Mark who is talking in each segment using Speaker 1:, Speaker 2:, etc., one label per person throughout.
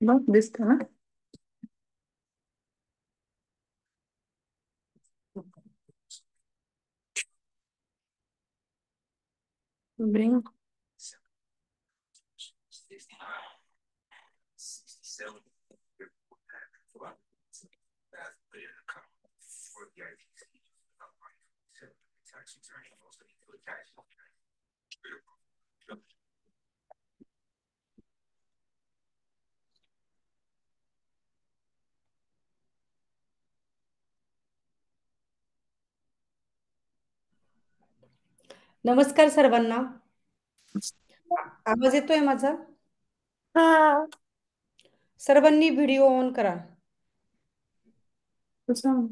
Speaker 1: बघ दिसत ना. Bem.
Speaker 2: नमस्कार सर्वांना. आवाज येतोय माझा?
Speaker 1: हा.
Speaker 2: सर्वांनी व्हिडिओ ऑन करा.
Speaker 1: कसं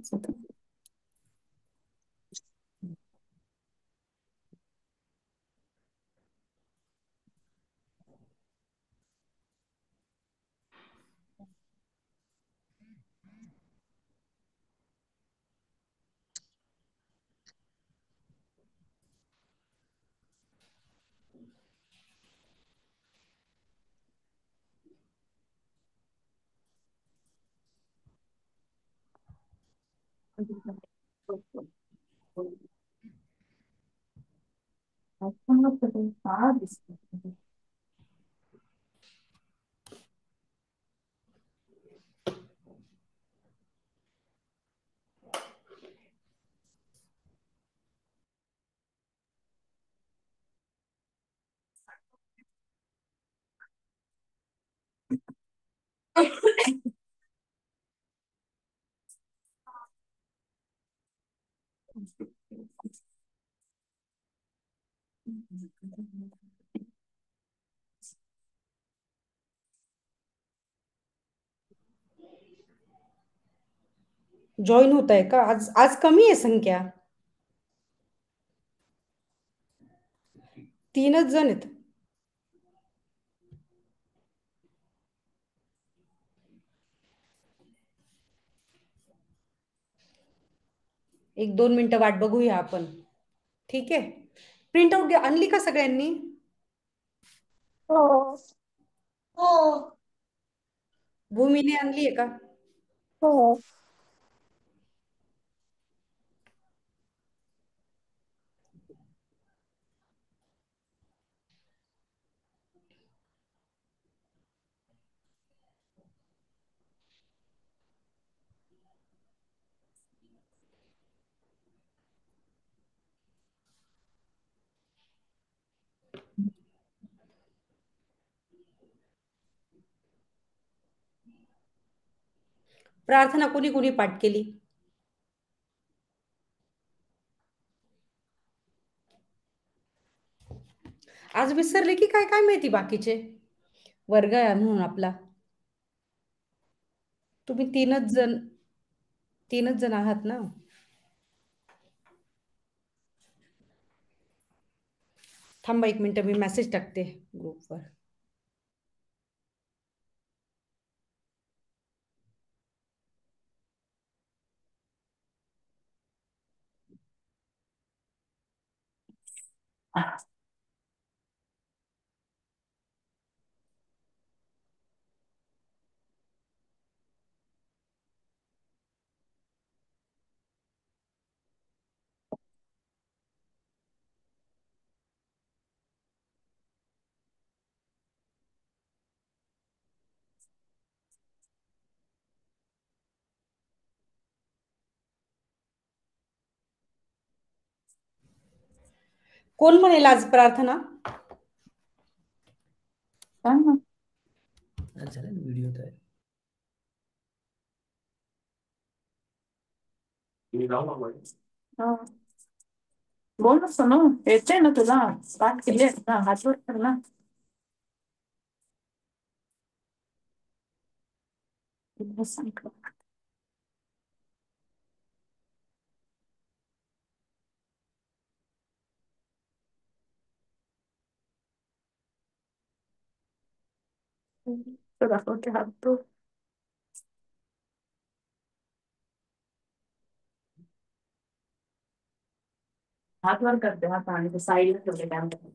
Speaker 2: जॉईन होत आहे का? आज आज कमी आहे संख्या. 3च जण आहेत. एक 2 मिनिटं वाट बघूया आपण. ठीक आहे. प्रिंट आउट आणली का सगळ्यांनी?
Speaker 1: हो. हो.
Speaker 2: भूमीने आणली आहे का?
Speaker 1: हो.
Speaker 2: प्रार्थना कोणी कोणी पाठ केली? आज विसरले की काय काय माहिती बाकीचे. वर्ग आहे म्हणून आपला. तुम्ही तीनच जण आहात ना? थांबा 1 मिनिट, मी मेसेज टाकते ग्रुपवर. कोण म्हणेल आज प्रार्थना? झालं ना व्हिडिओ तयार.
Speaker 1: हा. बोल ना सोनू, येते ना तुला? पाठ केली ना, हातवर कर ना. सांग. तो दाखवते हात तो. हात वर करते, हात आणि साईडला ठेवले काय म्हणतात.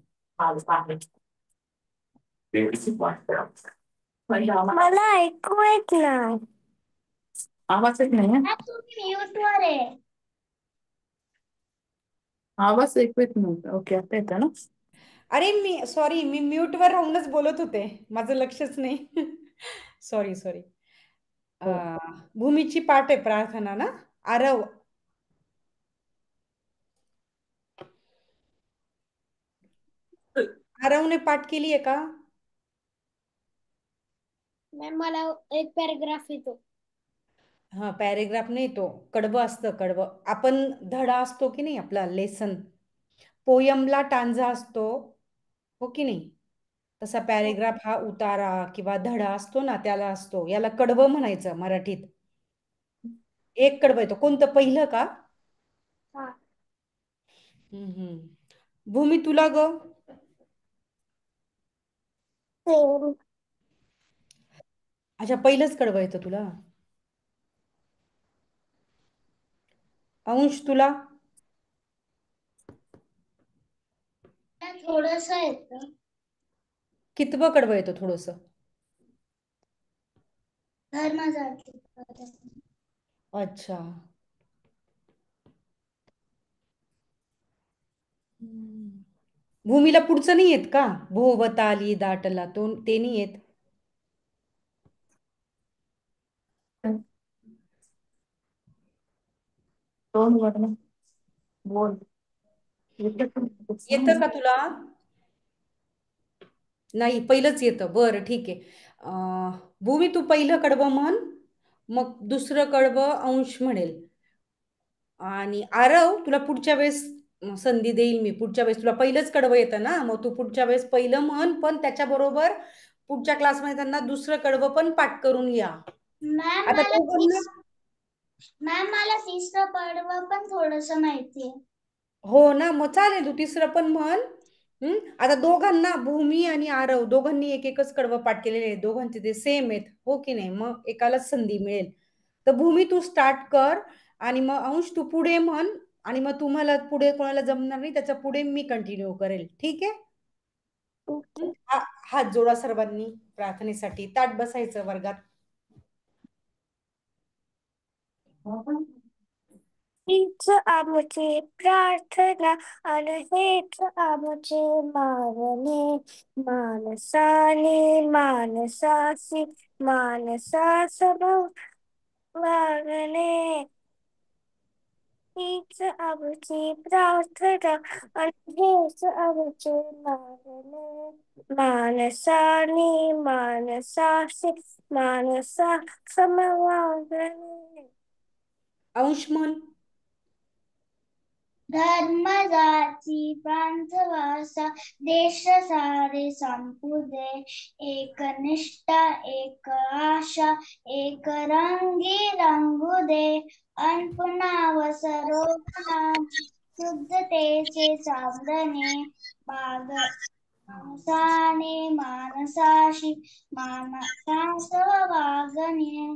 Speaker 1: मला ऐकू येत नाही. आवाज येत नाही. तुम्ही म्यूट वर आहे. आवाज ऐकू येत नव्हता. ओके, आता येतं ना.
Speaker 2: अरे मी सॉरी, मी म्यूटवर राहूनच बोलत होते, माझं लक्षच नाही. Sorry sorry.
Speaker 1: हो.
Speaker 2: भूमीची पाठ आहे प्रार्थना ना. आरव. आरवने पाठ केली आहे का?
Speaker 1: मॅम मला एक पॅराग्राफ येतो.
Speaker 2: हा, पॅरेग्राफ नाही, तो कडवं असतं, कडवं. आपण धडा असतो की नाही आपला लेसन, पोयमला टांजा असतो, हो की नाही? तसा पॅरेग्राफ हा उतारा किंवा धडा असतो ना, त्याला असतो. याला कडवं म्हणायचं मराठीत. एक कडवं येतो. कोणतं, पहिलं का?
Speaker 1: हा.
Speaker 2: भूमी, तुला ग?
Speaker 1: सेम.
Speaker 2: अच्छा, पहिलंच कडवं येतं तुला. अंश, तुला?
Speaker 1: थोडस येतं.
Speaker 2: कितवं कडवं येतं थोडस?
Speaker 1: धर्म जाती.
Speaker 2: अच्छा. भूमीला पुढचं नाही येत का? भोवताली दाटला, तो ते नाही येत?
Speaker 1: दोन वर्ण बोल.
Speaker 2: येतं का तुला? नाही, पहिलंच येतं. बरं, ठीक आहे. भूमी, तू पहिलं कडवं म्हण, मग दुसरं कडवं अंश म्हणेल. आणि आरव, तुला पुढच्या वेळेस संधी देईल मी. पुढच्या वेळेस तुला पहिलंच कडवं येतं ना, मग तू पुढच्या वेळेस पहिलं म्हण, पण त्याच्याबरोबर पुढच्या क्लासमध्ये त्यांना दुसरं कडवं पण पाठ करून या.
Speaker 1: मॅम
Speaker 2: आता
Speaker 1: मला
Speaker 2: दोघांना,
Speaker 1: तिसरं पडवं पण थोडस माहितीये.
Speaker 2: हो ना, मग चालेल, तू तिसरं पण म्हण. आता दोघांना, भूमी आणि आरव दोघांनी एक एकच कडवं पाठ केलेले आहे. दोघांचे ते सेम आहेत, हो की नाही? मग एकालाच संधी मिळेल. तर भूमी, तू स्टार्ट कर, आणि मग अंश तू पुढे म्हण, आणि मग तुम्हाला पुढे कोणाला जमणार नाही त्याच्या पुढे मी कंटिन्यू करेल, ठीक आहे? हात जोडा सर्वांनी प्रार्थनेसाठी. ताट बसायचं वर्गात.
Speaker 1: हीच आमची प्रार्थना आणि हेच आमचे मागणे, मानसाने मानसाशी मानसा समोर वागणे. हीच आमची प्रार्थना आणि हेच आमचे मागणे, मानसाने मानसाशी मानसा समोर वागणे.
Speaker 2: अंश म्हण.
Speaker 1: धर्म जाती प्रांत भाषा देश सारे संपू दे, एक निष्ठा एक आशा एक रंगी रंगू दे, अनपुनाव सर्वनाम शुद्धतेचे सावरणे, माणसाने माणसाशी मानसास वागणे.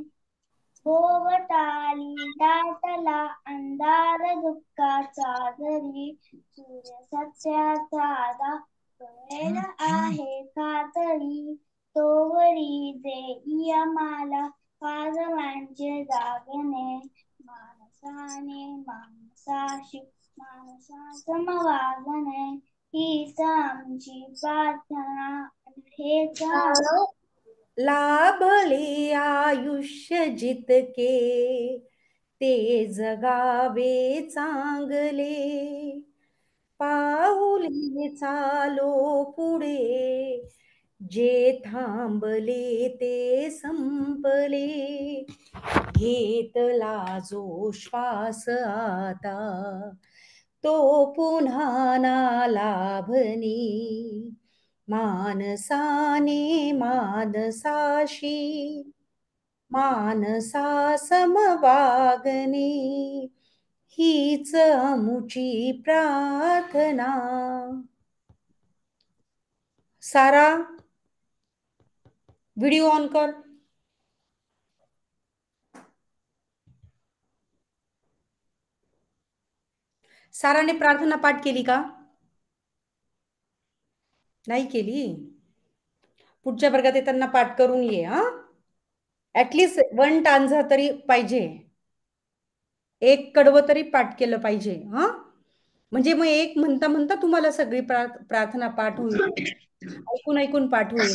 Speaker 1: भोवताली दाटला अंधार दुःखाचा दरी, सूर्य सत्याचा दाखवेल आहे खातरी, तोवरी देई आम्हाला पाजवांचे जागणे, माणसाने माणसाशी माणसा समवागणे. हीच आमची प्रार्थना हेच
Speaker 2: लाभले आयुष्य जितके, ते जगावे चांगले, पाऊले चालो पुढे, जे थांबले ते संपले, घेतला जो श्वास आता, तो पुन्हा ना लाभनी, मानसाने मानसाशी मानसा समवागणे, हीच आमुची प्रार्थना. सारा, व्हिडिओ ऑन कर. साराने प्रार्थना पाठ केली का? नाही केली? पुढच्या वर्गात येताना पाठ करून ये हा. ऍटलिस्ट वन टांझा तरी पाहिजे. एक कडवं तरी पाठ केलं पाहिजे हा. म्हणजे मग एक म्हणता म्हणता तुम्हाला सगळी प्रार्थना पाठ होईल. ऐकून ऐकून पाठ होईल.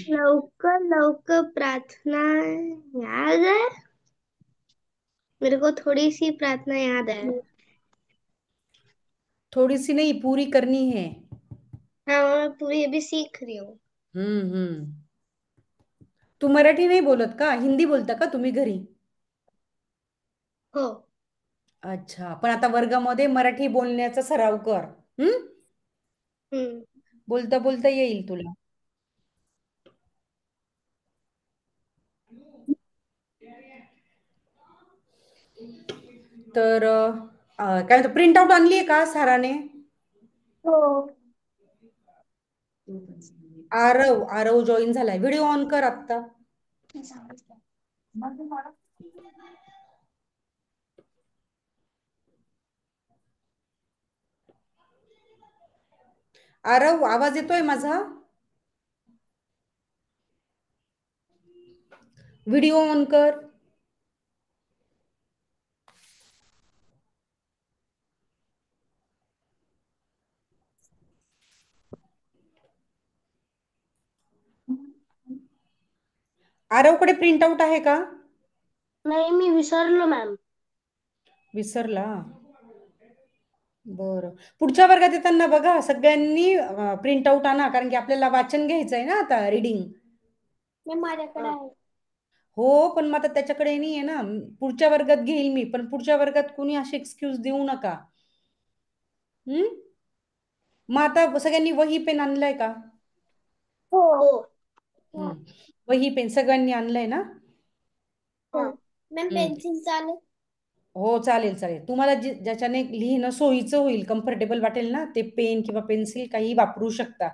Speaker 1: लवकर लवकर प्रार्थना याद है? मेरे को थोड़ी सी प्रार्थना याद है.
Speaker 2: थोड़ी सी नहीं, पूरी करनी है.
Speaker 1: हाँ, मैं पूरी अभी सीख रही हूँ.
Speaker 2: हम्म. तू मराठी नाही बोलत का? हिंदी बोलता का तुम्ही घरी?
Speaker 1: हो.
Speaker 2: अच्छा, पण आता वर्गामध्ये मराठी बोलण्याचा सराव कर. हम्म.
Speaker 1: हम्म.
Speaker 2: बोलता बोलता येईल तुला. तर काय म्हणतो, प्रिंट आउट आणली आहे का सराने?
Speaker 1: हो.
Speaker 2: आरव जॉईन झालाय. व्हिडिओ ऑन कर आत्ता. आरव, आवाज येतोय माझा? व्हिडिओ ऑन कर. आरवकडे प्रिंट आउट आहे का?
Speaker 1: नाही, मी विसरलो मॅम.
Speaker 2: विसरला. बरं, पुढच्या वर्गात येताना बघा सगळ्यांनी प्रिंट आउट आणा, कारण की आपल्याला वाचन घ्यायचंय ना आता, रीडिंग.
Speaker 1: माझ्याकडे आहे.
Speaker 2: हो, पण मग आता त्याच्याकडे नाही आहे ना. पुढच्या वर्गात घेईल मी, पण पुढच्या वर्गात कुणी अशी एक्सक्यूज देऊ नका. हम्म. मग आता सगळ्यांनी वही पेन आणलाय का?
Speaker 1: हो.
Speaker 2: वही पेन सगळ्यांनी आणलंय ना?
Speaker 1: मॅम, पेन्सिल चालेल?
Speaker 2: हो, चालेल चालेल. तुम्हाला ज्याच्याने लिहिणं सोयीचं होईल, कम्फर्टेबल वाटेल ना, ते पेन किंवा पेन्सिल काही वापरू शकता.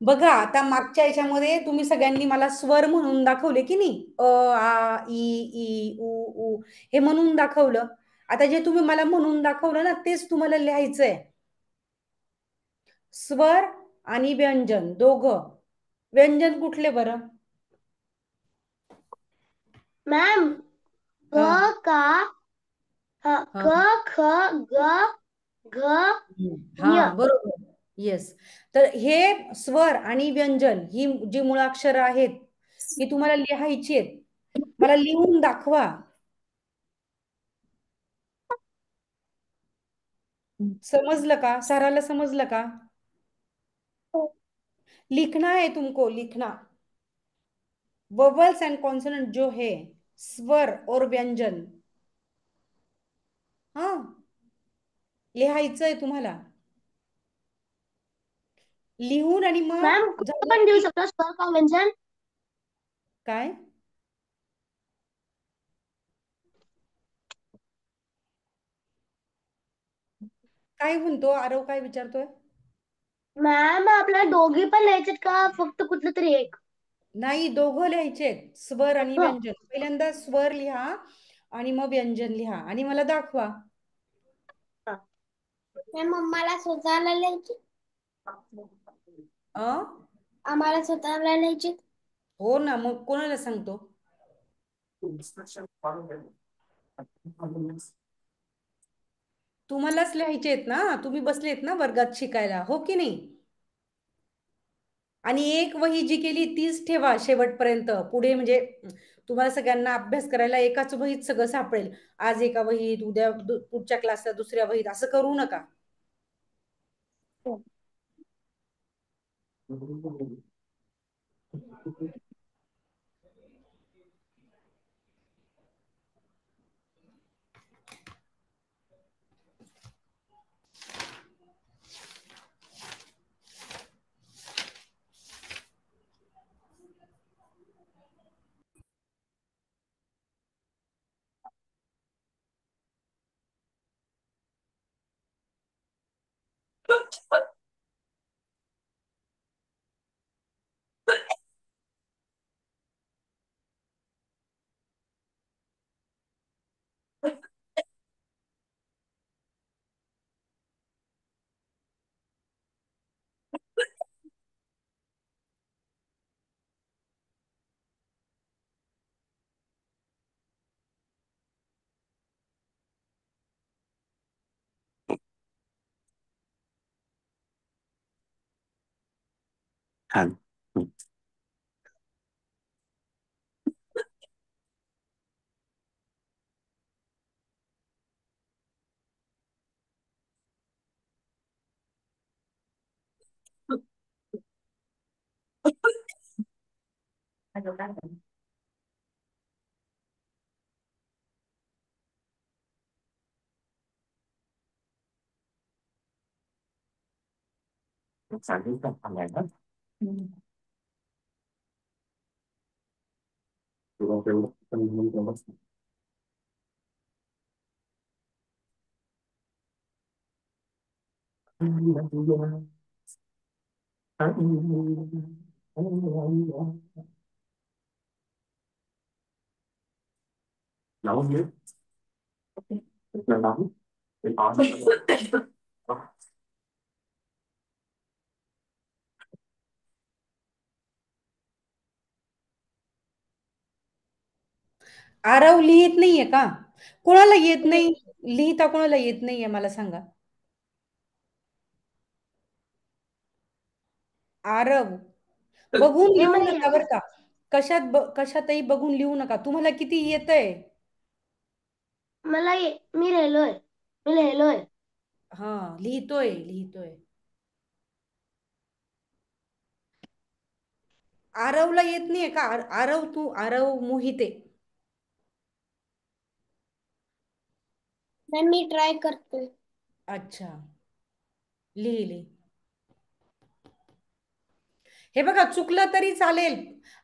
Speaker 2: बघा, आता मागच्या याच्यामध्ये तुम्ही सगळ्यांनी मला स्वर म्हणून दाखवले की नाही, अ आ इ ई उ ऊ हे म्हणून दाखवलं. आता जे तुम्ही मला म्हणून दाखवलं ना, तेच तुम्हाला लिहायचंय. स्वर आणि व्यंजन दोघं. व्यंजन कुठले बरं?
Speaker 1: मॅम, क
Speaker 2: हा
Speaker 1: का
Speaker 2: हा
Speaker 1: क ख ग घ
Speaker 2: हा,
Speaker 1: ञ.
Speaker 2: बरोबर. येस. तर हे स्वर आणि व्यंजन ही जी मुळाक्षर आहेत, ही तुम्हाला लिहायची आहेत. मला लिहून दाखवा. समजलं का? सराला समजलं का? लिखना है तुमको, लिखना. वोवल्स एंड कॉन्सोनेंट जो है, स्वर और व्यंजन, हा, लिहायचंय तुम्हाला. लिहून आणि
Speaker 1: मॅम,
Speaker 2: मग
Speaker 1: कुठं
Speaker 2: झालं
Speaker 1: पण देऊ
Speaker 2: की
Speaker 1: शकतो स्वर का व्यंजन?
Speaker 2: काय? काय म्हणतो आरव, काय विचारतोय?
Speaker 1: मॅम, आपल्याला दोघी पण लिहायचे का फक्त कुठलं तरी एक?
Speaker 2: नाही, दोघं लिहायचे, स्वर आणि
Speaker 1: हो.
Speaker 2: व्यंजन. पहिल्यांदा स्वर लिहा आणि मग व्यंजन लिहा आणि मला दाखवा.
Speaker 1: मॅम, आम्हाला स्वतःला लिहायची?
Speaker 2: अ
Speaker 1: आम्हाला स्वतःला लिहायची?
Speaker 2: हो ना, मग कोणाला सांगतो? तुम्हालाच लिहायचे आहेत ना, तुम्ही बसलेत ना वर्गात शिकायला, हो की नाही? आणि एक वही जी केली तीच ठेवा शेवटपर्यंत. पुढे म्हणजे तुम्हाला सगळ्यांना अभ्यास करायला एकाच वहीत सगळं सापडेल. आज एका वहीत, उद्या पुढच्या क्लासला दुसऱ्या वहीत, असं करू नका.
Speaker 3: छान. चालेल का सांगायला? तुला तेवढं पण म्हणून तेवढंच. लावून घे. लावून. ते पाहून.
Speaker 2: आरव लिहित नाहीये का? कोणाला येत
Speaker 1: नाही.
Speaker 2: नाही? लिहिता कोणाला येत नाहीये मला सांगा. आरव, बघून
Speaker 1: हे
Speaker 2: लिहू
Speaker 1: मला
Speaker 2: नका
Speaker 1: यायला.
Speaker 2: बरं का. कशातही बघून लिहू नका. तुम्हाला किती येतंय?
Speaker 1: मी लिहिलोय. मी लिहिलोय.
Speaker 2: हा, लिहितोय लिहितोय. आरवला येत नाहीये का? आरव मोहिते.
Speaker 1: मॅम मी ट्राय करतोय.
Speaker 2: अच्छा, लिहिली. हे बघा, चुकलं तरी चालेल.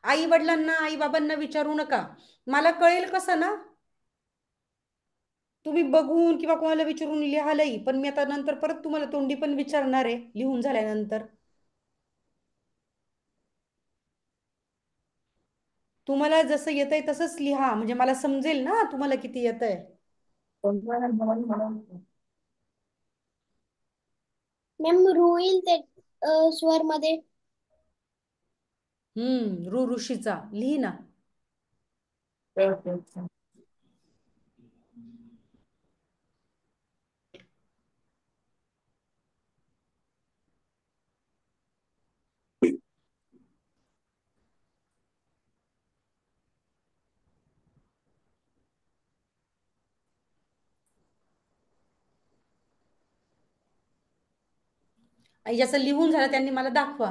Speaker 2: आई वडिलांना, आई बाबांना विचारू नका. मला कळेल कसं ना? तुम्ही बघून किंवा कोणाला विचारून लिहालही, पण मी आता नंतर परत तुम्हाला तोंडी पण विचारणार आहे लिहून झाल्यानंतर. तुम्हाला जसं येतंय तसंच लिहा, म्हणजे मला समजेल ना तुम्हाला किती येतंय.
Speaker 1: मॅम होईल ते स्वर मध्ये.
Speaker 2: ऋषीचा लिही ना. आणि ज्याचं लिहून झालं त्यांनी मला दाखवा.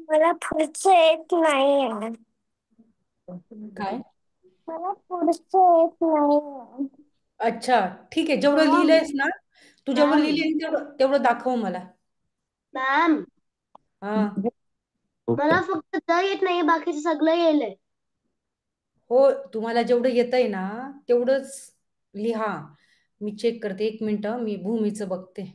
Speaker 1: मला पुढचं येत नाही.
Speaker 2: काय?
Speaker 1: मला पुढचं येत नाही.
Speaker 2: अच्छा, ठीक आहे. जेवढं
Speaker 1: मॅम
Speaker 2: लिहिलंयस ना, तू जेवढं
Speaker 1: मॅम
Speaker 2: लिहिलंय तेवढं तेवढं दाखव मला.
Speaker 1: मॅम
Speaker 2: हा.
Speaker 1: मला फक्त द येत नाही, बाकीचं सगळं येलंय.
Speaker 2: हो, तुम्हाला जेवढं येतंय ना तेवढंच लिहा. मी चेक करते, एक मिनिट, मी भूमीचं बघते.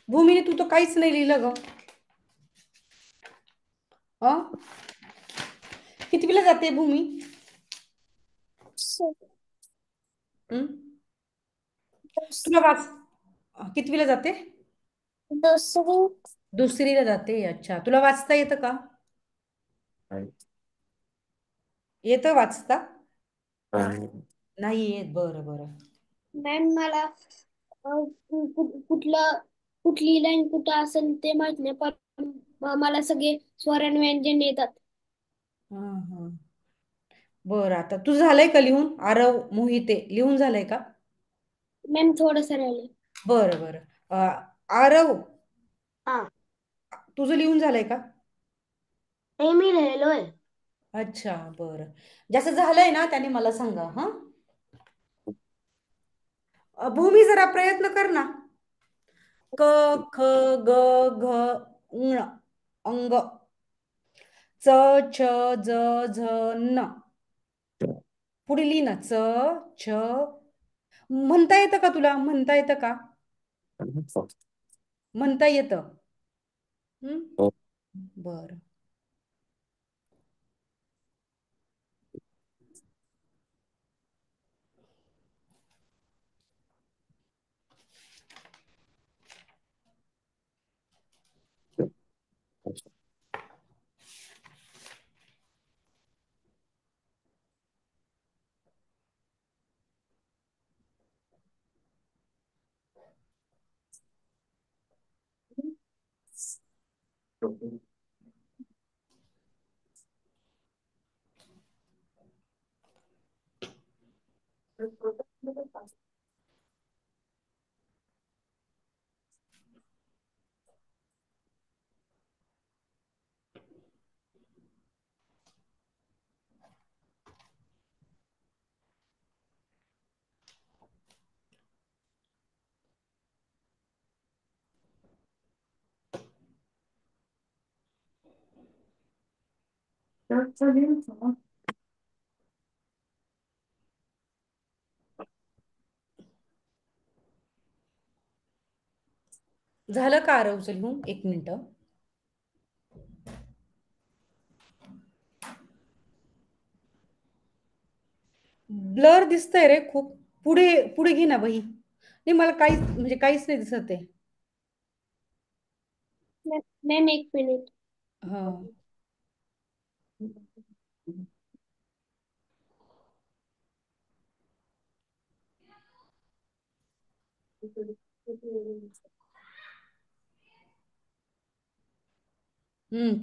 Speaker 2: भूमीने तू तर काहीच नाही लिहिलं ग. अ कितवीला जाते भूमी? हं? तुला वाच कितवीला जाते?
Speaker 1: दुसरी.
Speaker 2: दुसरीला जाते. अच्छा, तुला वाचता येतं का? येतं वाचता? नाही येत. बरं बरं.
Speaker 1: मॅम मला कुठलं कुठली लाईन कुठं असेल ते माहित नाही, पण मला सगळे स्वर आणि व्यंजन येतात.
Speaker 2: हा हा. बरं, आता तुझं झालंय का लिहून? आरव मोहिते लिहून झालंय का?
Speaker 1: मॅम थोडंसं राहिले.
Speaker 2: बरं बरं. आरव,
Speaker 1: हा.
Speaker 2: तुझं लिहून झालंय का?
Speaker 1: नाही, मी लिहिलोय.
Speaker 2: अच्छा, बरं. ज्याचं झालंय ना त्याने मला सांगा. हा. भूमी, जरा प्रयत्न कर ना. क, ख, ग, घ, ङ, अंग, च, छ, ज, झ, न. पुढे लिही ना. च, छ. म्हणता येतं का तुला? म्हणता येतं का? म्हणता येतं. हं? बरं. झालं का आरवचं लिहून? एक मिनिट. ब्लर दिसतंय रे खूप. पुढे पुढे घे ना वही. नाही, मला काहीच म्हणजे काहीच नाही दिसत आहे.
Speaker 1: मॅम एक मिनिट.
Speaker 2: हा.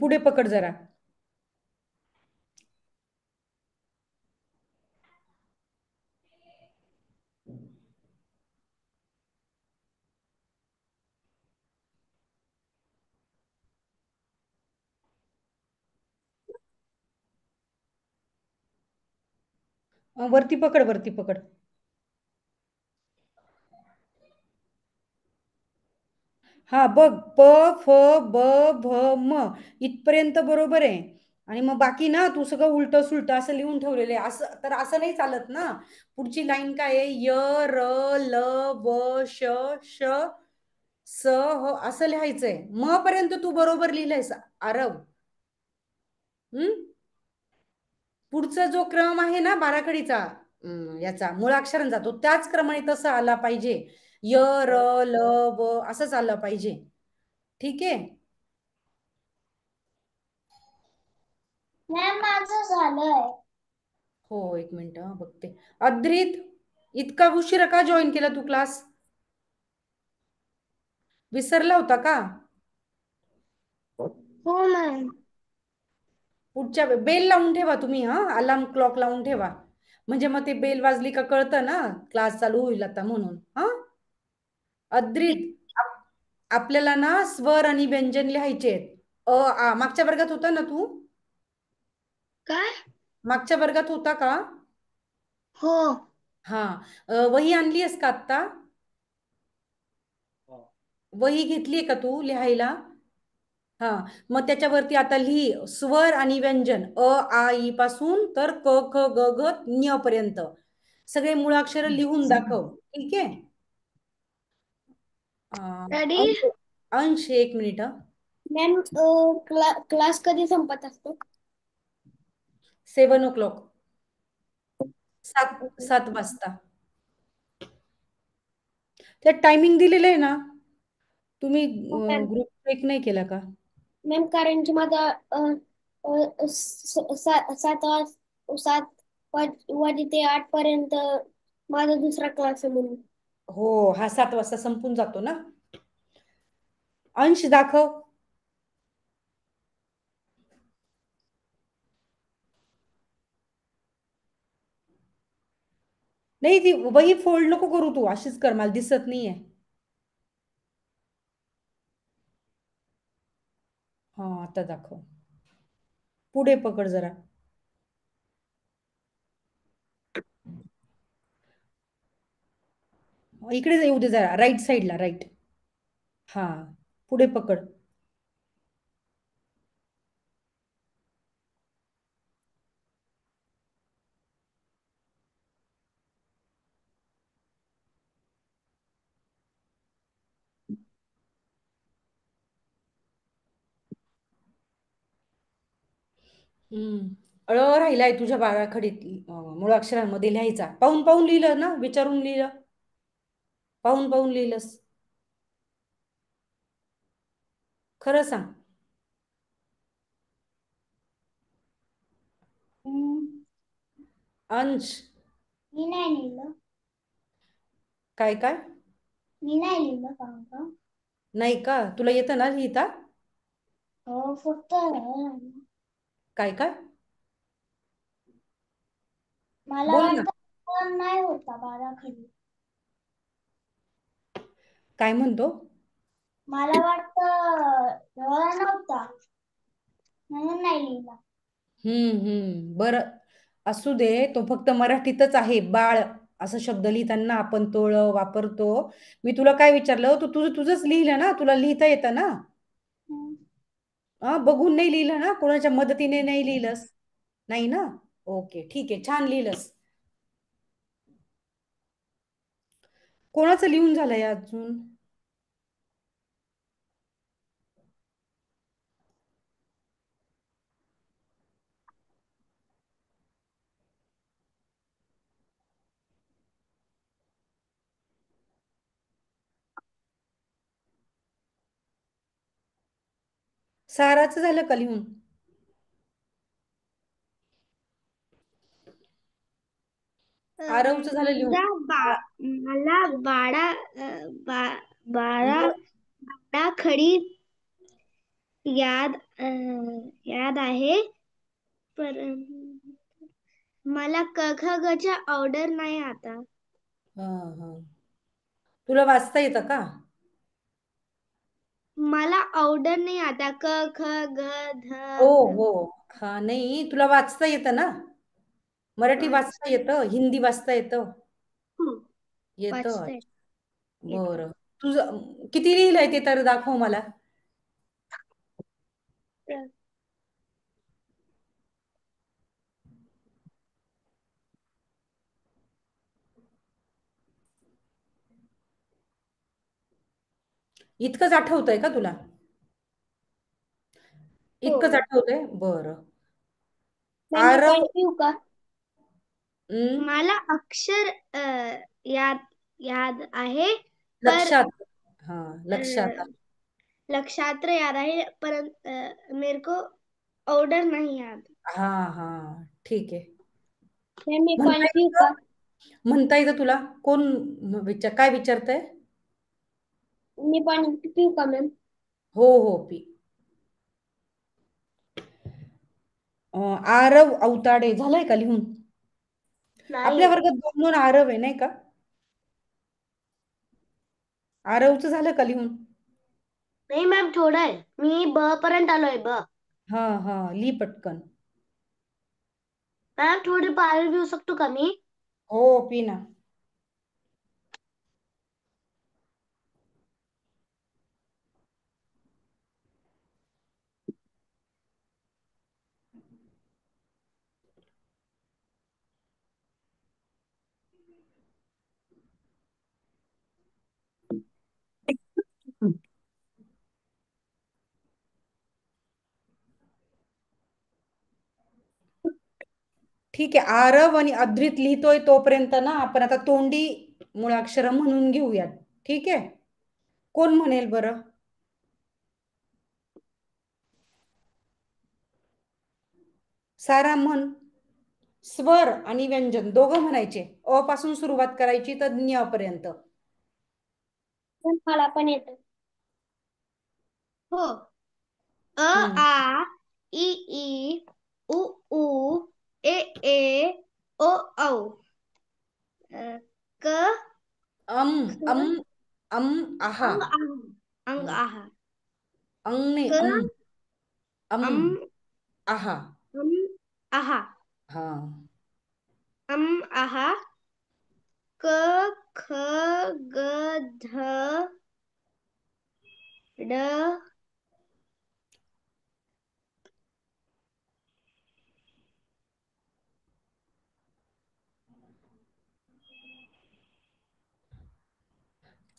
Speaker 2: पुढे पकड जरा. वरती पकड, वरती पकड. हा बघ. प, फ, ब, भ, म इथपर्यंत बरोबर आहे. आणि मग बाकी ना तू सगळं उलट सुलट असं लिहून ठेवलेलं आहे. असं तर असं नाही चालत ना. पुढची लाईन काय आहे? य, र, ल, व, श, श, स, ह असं लिहायचंय. म पर्यंत तू बरोबर लिहिलंयस आरव. हम्म. पुढचा जो क्रम आहे ना बाराखडीचा, याचा मुळाक्षरांचा, तो त्याच क्रमाने तसा आला पाहिजे. य, र, ल, व असंच आलं पाहिजे. ठीक आहे.
Speaker 1: मॅम माझं झालंय.
Speaker 2: हो, एक मिनिट बघते. अद्रित, इतका उशिरा का जॉईन केला तू क्लास? विसरला होता का?
Speaker 1: हो मॅम.
Speaker 2: पुढच्या बेल लावून ठेवा तुम्ही, हा अलार्म क्लॉक लावून ठेवा. म्हणजे मग ते बेल वाजली का कळतं ना क्लास चालू होईल आता म्हणून. हा अद्रित, आपल्याला ना स्वर आणि व्यंजन लिहायचे आहेत. मागच्या वर्गात होता ना तू?
Speaker 1: काय?
Speaker 2: मागच्या वर्गात होता का?
Speaker 1: हो.
Speaker 2: हा. वही आणली आहेस का आत्ता? वही घेतलीये का तू लिहायला? हा. मग त्याच्यावरती आता लिही स्वर आणि व्यंजन, आ ई पासून तर क ख ग घ ञ पर्यंत सगळे मुळाक्षर लिहून दाखव. ठीक आहे.
Speaker 1: डॅडी,
Speaker 2: अंश, अंश एक मिनिट.
Speaker 1: मॅम, क्लास कधी संपत असतो?
Speaker 2: 7 o'clock, 7 वाजता. त्यात टायमिंग दिलेलं आहे ना. तुम्ही
Speaker 1: मॅम,
Speaker 2: ग्रुप चेक नाही केला का?
Speaker 1: कारण की माझा सात वाजे ते 8 पर्यंत माझा दुसरा क्लास आहे म्हणून.
Speaker 2: हो, हा 7 वाजता संपून जातो ना. अंश दाखव. नाही, ती वही फोल्ड नको करू तू, अशीच कर, मला दिसत नाहीये. हा आता दाखव. पुढे पकड जरा. इकडे येऊ दे जरा, राईट साईडला, राईट. हा पुढे पकड. अळ राहिलाय तुझ्या बाळाखडीत, मुळाक्षरांमध्ये लिहायचा. पाहून पाहून लिहिलं ना, विचारून लिहिलं? पाहून पाहून लिहिलंस? खरं सांग. अंश,
Speaker 1: मी नाही लिहिलं.
Speaker 2: काय काय?
Speaker 1: मी नाही लिहिलं का?
Speaker 2: नाही का? तुला येतं ना लिहिता?
Speaker 1: हो, फक्त
Speaker 2: काय काय?
Speaker 1: मला
Speaker 2: बोल ना.
Speaker 1: वाटतं नाही होता बाराखडी.
Speaker 2: काय म्हणतो?
Speaker 1: मला वाटतं नव्हता म्हणून नाही लिहिला.
Speaker 2: बरं, असू दे. तो फक्त मराठीतच आहे. बाळ असं शब्द लिहिताना आपण तोळ वापरतो. मी तुला काय विचारलं, तू तुझं तुझंच लिहिलं ना? तुला लिहिता येतं ना? बघून नाही लिहिलं ना? कोणाच्या मदतीने नाही लिहिलंस? नाही ना? ओके, ठीक आहे, छान लिहिलंस. कोणाचं लिहून झालंय अजून? साराचं झालं का लिहून? आरवचं झालं लिहून?
Speaker 1: मला बाळा खडी याद याद आहे, पर मला क ख ग च्या ऑर्डर नाही आता.
Speaker 2: हा हा. तुला वाचता येतं का?
Speaker 1: मला ऑर्डर नाही आता. क ख ग
Speaker 2: हो
Speaker 1: ध
Speaker 2: हो. हा, नाही तुला वाचता येतं ना? मराठी वाचता येतं, हिंदी वाचता येतं? येतं.
Speaker 1: वाचता येत.
Speaker 2: बरं. तुझं किती लिहिलंय ते तर दाखव मला. इतकंच आठवतंय का तुला? इतकंच आठवतंय? बरं.
Speaker 1: मी
Speaker 2: आरव.
Speaker 1: पॉइंट देऊ का?
Speaker 2: हम्म,
Speaker 1: मला अक्षर याद याद आहे, पर
Speaker 2: लक्षात. हा, लक्षात.
Speaker 1: लक्षात याद आहे, पर मेरे को ऑर्डर नहीं याद.
Speaker 2: हा हा, ठीक आहे.
Speaker 1: मी
Speaker 2: म्हणता
Speaker 1: पॉइंट देऊ का?
Speaker 2: येतं? म्हणता येतं तुला? कोण काय विचारतंय?
Speaker 1: मी पॉइंट देऊ का मॅम?
Speaker 2: हो हो, पी. आरव अवताडे झालंय का लिहून?
Speaker 1: नाही.
Speaker 2: आपल्या वर्गात 2 आरव आहे नाही का? आरवचं झालं का लिहून?
Speaker 1: नाही मॅम, थोडं आहे. मी ब पर्यंत आलोय. ब.
Speaker 2: हा हा, लिही पटकन.
Speaker 1: मॅम, थोडी पाणी पिऊ शकतो का मी?
Speaker 2: हो, पी ना. ठीक आहे, आरव आणि अद्रित लिहितोय तोपर्यंत ना आपण आता तोंडी मुळाक्षर म्हणून घेऊयात. ठीक आहे, कोण म्हणेल बरं? सारा म्हण. स्वर आणि व्यंजन दोघं म्हणायचे. अ पासून सुरुवात करायची तर न्य पर्यंत.
Speaker 1: मला पण येतं. हो. अ
Speaker 2: हम्म.
Speaker 1: आ इ ई उ ऊ ए ए ओ औ. क
Speaker 2: अम
Speaker 1: ख
Speaker 2: अम अम आहा.
Speaker 1: अंग आहा. अंग
Speaker 2: हम्म.
Speaker 1: आहा.
Speaker 2: अंग नाही,
Speaker 1: क
Speaker 2: अम
Speaker 1: अम
Speaker 2: आहा.
Speaker 1: अम आहा.
Speaker 2: हा.
Speaker 1: अम आहा. क ख ग ध ड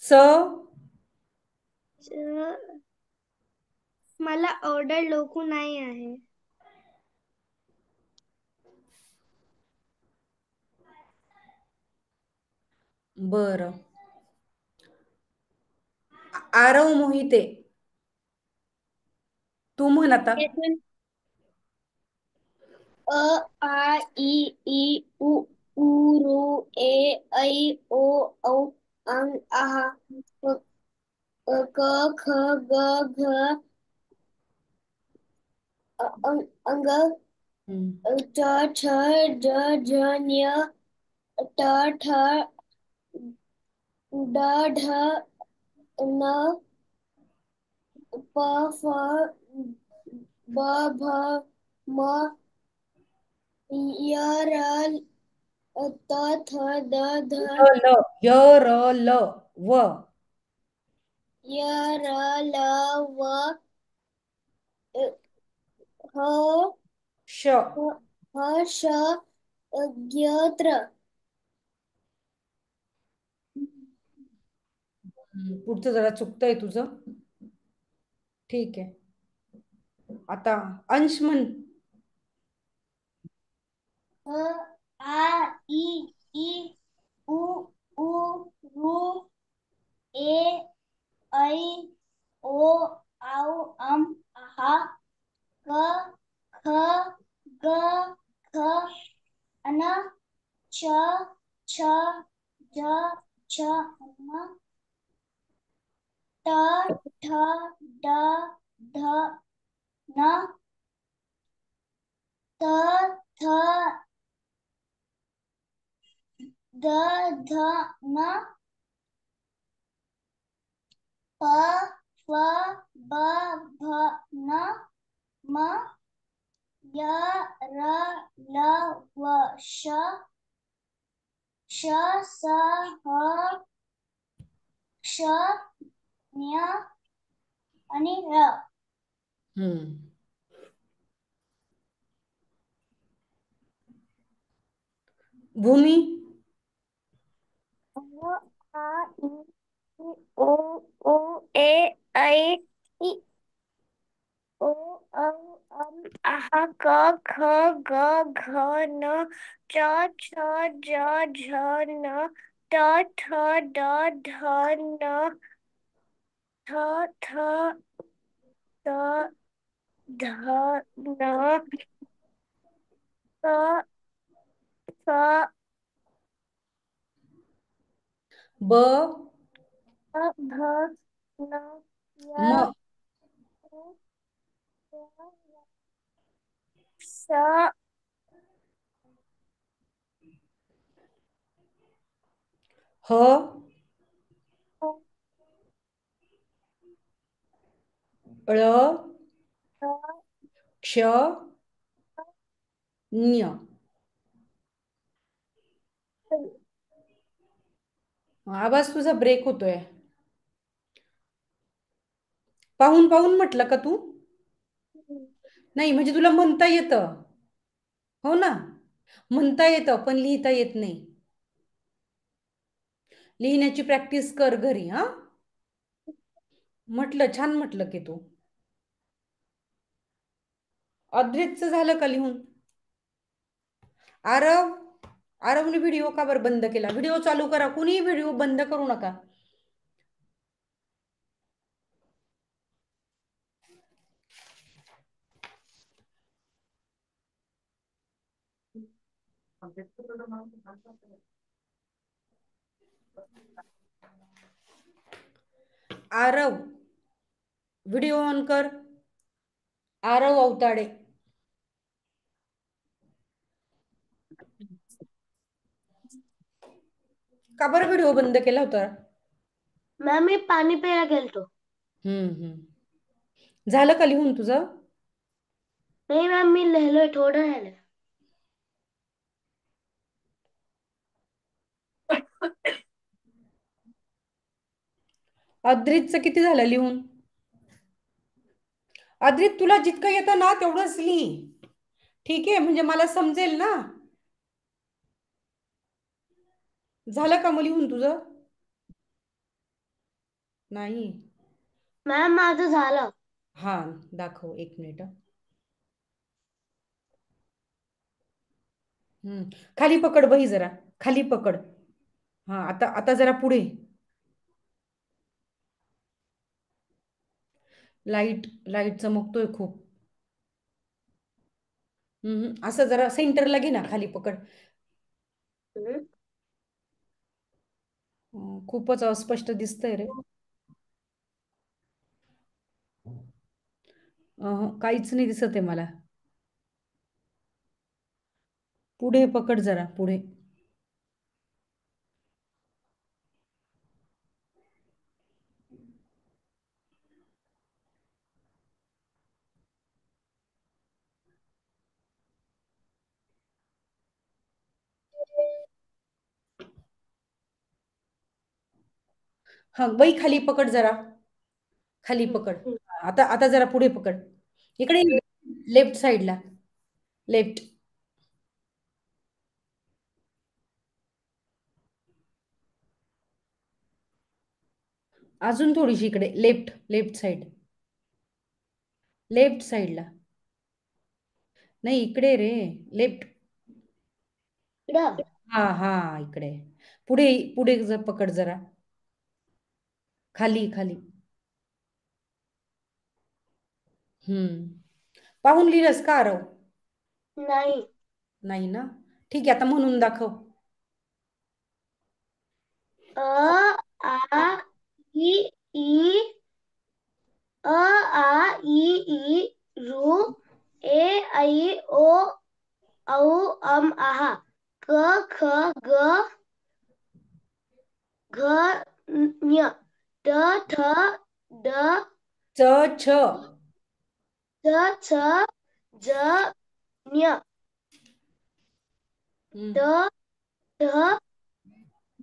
Speaker 2: च
Speaker 1: च. मला ऑर्डर लोकू नाही आहे.
Speaker 2: बर. आरव मोहिते, तू म्हण आता.
Speaker 1: अ आ इ ई उ ऊ रू ए ऐ ओ औ अंग आहा. क ख ग घ अंग
Speaker 2: हम्म.
Speaker 1: ट ठ ड ढ न्य ट ठ ड ढ न प फ ब भ म य र त थ द ध
Speaker 2: ल य र ल व.
Speaker 1: य र ल व ह
Speaker 2: श.
Speaker 1: श य त्र.
Speaker 2: पुढचं जरा चुकतंय तुझं. ठीक आहे, आता अंश म्हण.
Speaker 1: अ आ इ ई उ ऊ रू ए ऐ ओ औ अम आहा. क ख ग घ अन च छ ज छ न ट ठ ड ढ न त थ द ध न प फ ब भ न म य र ल व श श स ह क्ष ञ आणि र.
Speaker 2: हम्म. भूमी.
Speaker 1: अ आ इ ई ओ ओ ए ऐ ई ओ औ अम आहा. क ख ग घ न च छ ज झ न ट ठ ड ढ न थ थ द ध न प फ
Speaker 2: ब
Speaker 1: भ न य
Speaker 2: म.
Speaker 1: स
Speaker 2: ह ळ क्ष ञ. आवाज तुझा ब्रेक होतोय. पाहून पाहून म्हटलं का तू? नाही म्हणजे तुला म्हणता येतं. हो ना, म्हणता येतं पण लिहिता येत नाही. लिहिण्याची प्रॅक्टिस कर घरी. हा, म्हटलं छान म्हटलं की तू. अद्रितचं झालं का लिहून? आरव, आरवने व्हिडिओ का बरं बंद केला? व्हिडिओ चालू करा, कुणी व्हिडिओ बंद करू नका. आरव, व्हिडिओ ऑन कर. आरव अवताडे. का बरं व्हिडिओ बंद केला होता?
Speaker 1: मॅम मी पाणी प्यायला गेलतो.
Speaker 2: झालं का लिहून तुझं?
Speaker 1: नाही मॅम, मी लिहिलोय, थोडं राहिलंय.
Speaker 2: अद्रितचं किती झालं लिहून? अद्रित, तुला जितकं येतं ना तेवढंच लिही. ठीक आहे, म्हणजे मला समजेल ना. झालं का मग लिहून तुझं? नाही.
Speaker 1: मॅम माझं झालं.
Speaker 2: हा, दाखव एक मिनिट. खाली पकड बही जरा, खाली पकड. हा, आता आता जरा पुढे. लाईट लाईट चमकतोय खूप. असं जरा सेंटरला घे ना, खाली पकड. खूपच अस्पष्ट दिसतंय रे. काहीच नाही दिसत आहे मला. पुढे पकड जरा, पुढे. हा, बाई खाली पकड जरा, खाली पकड. आता आता जरा पुढे पकड. इकडे लेफ्ट साइडला, लेफ्ट. अजून थोडीशी इकडे, लेफ्ट लेफ्ट साइड, लेफ्ट साइडला. नाही इकडे रे, लेफ्ट.
Speaker 1: इकडं.
Speaker 2: हा हा, इकडे. पुढे पुढे पकड जरा, खाली खाली. पाहून लिहिलंस का आरव?
Speaker 1: नाही.
Speaker 2: नाही ना, ठीक आहे, आता म्हणून दाखव.
Speaker 1: अ आ इ ई ई रू ए ऐ ओ औ अम आहा क ख ग घ ञ ट ठ ड
Speaker 2: च छ
Speaker 1: च छ ज ञ ट ठ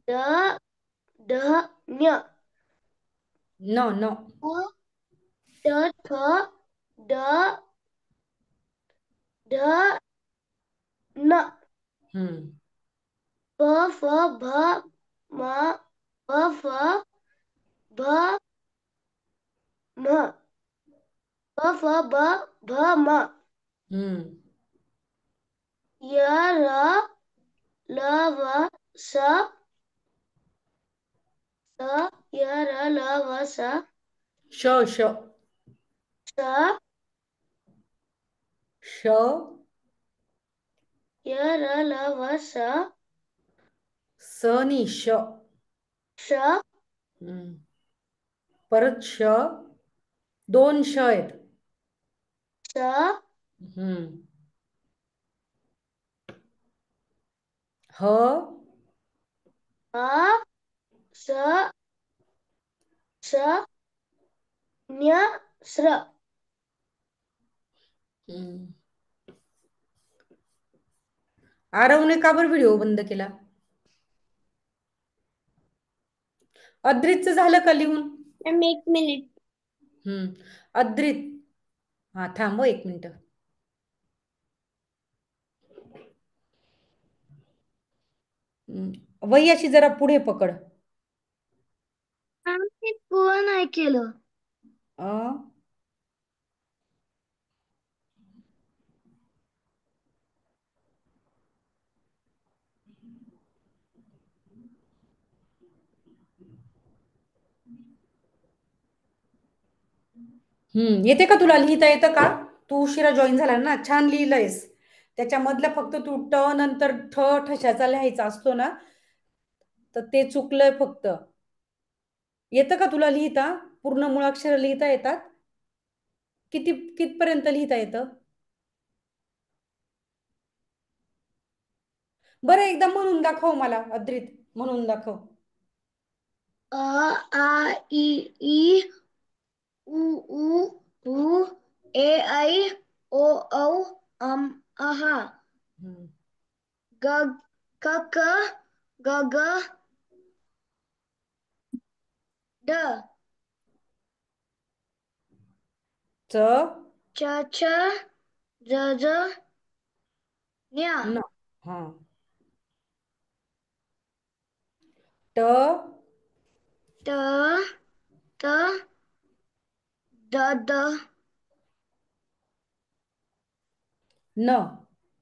Speaker 1: ड ढ ञ
Speaker 2: न न
Speaker 1: ट ठ ड ढ न
Speaker 2: हम्म
Speaker 1: प फ भ म प फ भ म प फ ब भ म
Speaker 2: हम्म
Speaker 1: य र ल व स य र ल व स
Speaker 2: श श
Speaker 1: स
Speaker 2: श
Speaker 1: य र ल व स
Speaker 2: स नि श.
Speaker 1: श
Speaker 2: परत श, दोन श आहेत.
Speaker 1: स
Speaker 2: हम्म ह
Speaker 1: अ स स न्य स्र.
Speaker 2: हम्म. आरवने का बरं व्हिडिओ बंद केला? अद्रितचं झालं का लिहून?
Speaker 1: Ma'am 1 minute.
Speaker 2: अद्रित, हा थांब हं 1 मिनिट. वही अशी जरा पुढे पकड.
Speaker 1: मॅम मी पूर्ण नाही केलं.
Speaker 2: अ येते का तुला लिहिता येतं का? तू उशिरा जॉईन झाला ना, छान लिहिलंयस. त्याच्यामधलं फक्त तू ट नंतर ठशाचा लिहायचा असतो ना, तर ते चुकलंय फक्त. येतं का तुला लिहिता? पूर्ण मुळाक्षर लिहिता येतात? कितपर्यंत लिहिता येतं? बरं एकदा म्हणून दाखव मला, अद्रित म्हणून दाखव.
Speaker 1: अ आ इ ई उ ऊ ऊ ए ऐ ओ औ अहा.
Speaker 2: हम्म.
Speaker 1: ग क क ग ग ड
Speaker 2: च
Speaker 1: च छ ज ज न्य
Speaker 2: न हा. ट
Speaker 1: त त द द
Speaker 2: न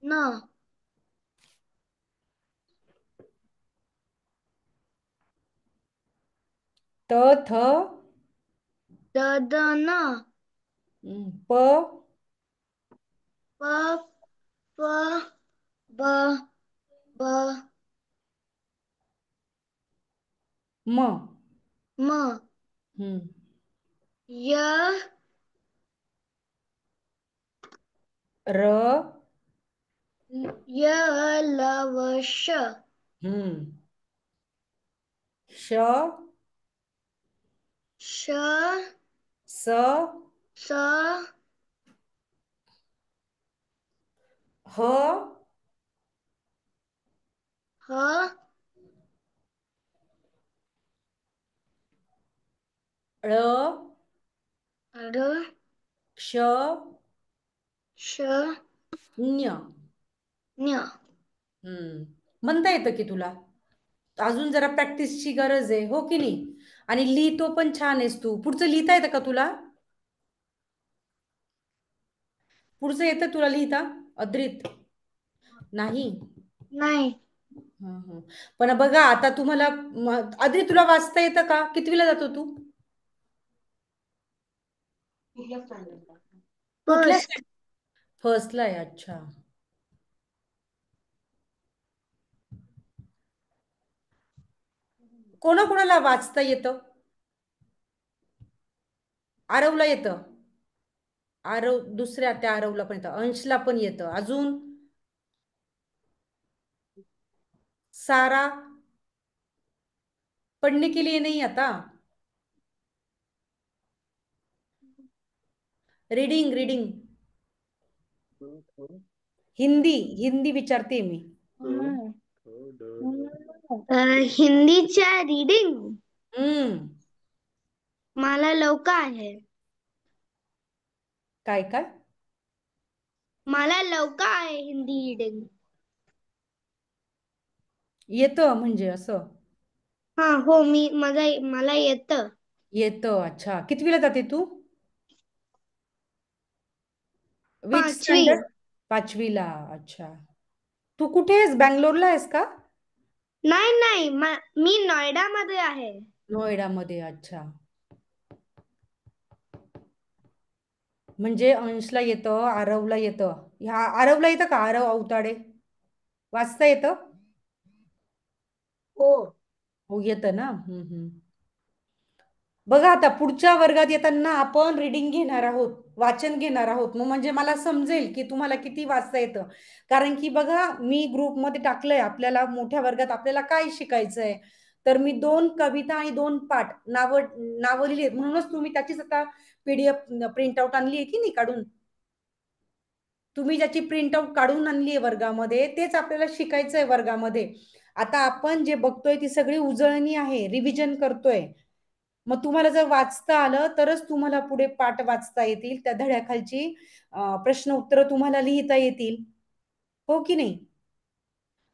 Speaker 1: न
Speaker 2: त थ
Speaker 1: द द न
Speaker 2: प
Speaker 1: प प ब ब
Speaker 2: म
Speaker 1: म
Speaker 2: हम्म.
Speaker 1: य
Speaker 2: र
Speaker 1: य ल व श.
Speaker 2: हम्म. श
Speaker 1: श
Speaker 2: स
Speaker 1: स
Speaker 2: ह
Speaker 1: ह
Speaker 2: ळ
Speaker 1: ळ
Speaker 2: क्ष
Speaker 1: श
Speaker 2: ण्य.
Speaker 1: न्य.
Speaker 2: म्हणता येतं की तुला? अजून जरा प्रॅक्टिसची गरज आहे, हो की नाही? आणि लिहितो पण छान आहेस तू. पुढचं लिहिता येतं का तुला? पुढचं येतं तुला लिहिता अद्रित? नाही.
Speaker 1: नाही.
Speaker 2: पण बघा आता तुम्हाला अद्रित तुला वाचता येतं का? कितवीला जातो तू? कुठल्या
Speaker 1: फर्स्ट.
Speaker 2: फर्स्टला आहे, अच्छा. कोणाकोणाला वाचता येतं? आरवला येतं. आरव दुसऱ्या त्या आरवला पण येतं, अंशला पण येतं. अजून सारा पढ़ने के लिए नहीं आता? रीडिंग रीडिंग हिंदी हिंदी विचारते मी.
Speaker 1: हिंदीच्या रीडिंग
Speaker 2: हम्म.
Speaker 1: मला लवकर आहे.
Speaker 2: काय काय?
Speaker 1: मला लवकर आहे हिंदी रीडिंग.
Speaker 2: येतं म्हणजे असं?
Speaker 1: हा हो मला येतं.
Speaker 2: येतं, अच्छा. कितवीला जाते तू? विच
Speaker 1: 5वी.
Speaker 2: स्टँडर्ड? 5वीला, अच्छा. तू कुठे आहेस? बँगलोरला आहेस का?
Speaker 1: नाही नाही मी नोएडा मध्ये आहे.
Speaker 2: नोएडामध्ये, अच्छा. म्हणजे अंशला येतं, आरवला येतं. ह्या आरवला येतं का? आरव अवताडे वाचता येतं?
Speaker 1: हो.
Speaker 2: हो येतं ना. बघा आता पुढच्या वर्गात येताना आपण रीडिंग घेणार आहोत, वाचन घेणार आहोत. मग म्हणजे मला समजेल की तुम्हाला किती वाचता येतं. कारण की बघा मी ग्रुपमध्ये टाकलंय आपल्याला मोठ्या वर्गात आपल्याला काय शिकायचंय. तर मी 2 कविता आणि 2 पाठ नावं लिहिली आहेत. म्हणूनच तुम्ही त्याचीच आता पीडीएफ प्रिंट आउट आणली आहे की नाही काढून. तुम्ही ज्याची प्रिंट आउट काढून आणली आहे वर्गामध्ये तेच आपल्याला शिकायचं आहे वर्गामध्ये. आता आपण जे बघतोय ती सगळी उजळणी आहे, रिव्हिजन करतोय. मग तुम्हाला जर वाचता आलं तरच तुम्हाला पुढे पाठ वाचता येतील, त्या धड्याखालची प्रश्न उत्तर तुम्हाला लिहिता येतील. हो की नाही?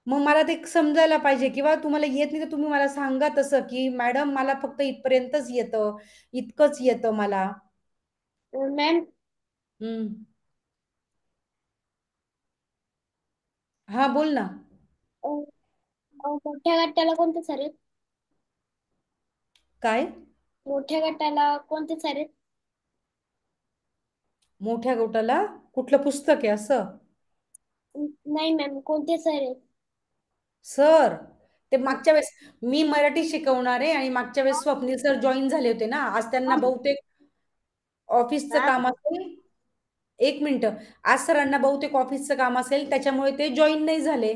Speaker 2: मग मला ते समजायला पाहिजे किंवा तुम्हाला येत नाही तर तुम्ही मला सांगा तसं की मॅडम मला फक्त इथपर्यंतच येतं, इतकंच येतं मला.
Speaker 1: मॅम
Speaker 2: हम्म. हा बोल ना.
Speaker 1: मोठ्या गटाला कोणते सर आहेत?
Speaker 2: काय?
Speaker 1: मोठ्या गटाला कोणते सर आहेत?
Speaker 2: मोठ्या गटाला कुठलं पुस्तक आहे असं?
Speaker 1: नाही मॅम, कोणते सर आहेत?
Speaker 2: सर ते मागच्या वेळेस मी मराठी शिकवणार आहे आणि मागच्या वेळेस स्वप्नील सर जॉईन झाले होते ना, आज त्यांना बहुतेक ऑफिसचं
Speaker 1: मॅम
Speaker 2: काम असेल. एक मिनिट. आज सरांना बहुतेक ऑफिसचं काम असेल त्याच्यामुळे ते जॉईन नाही झाले.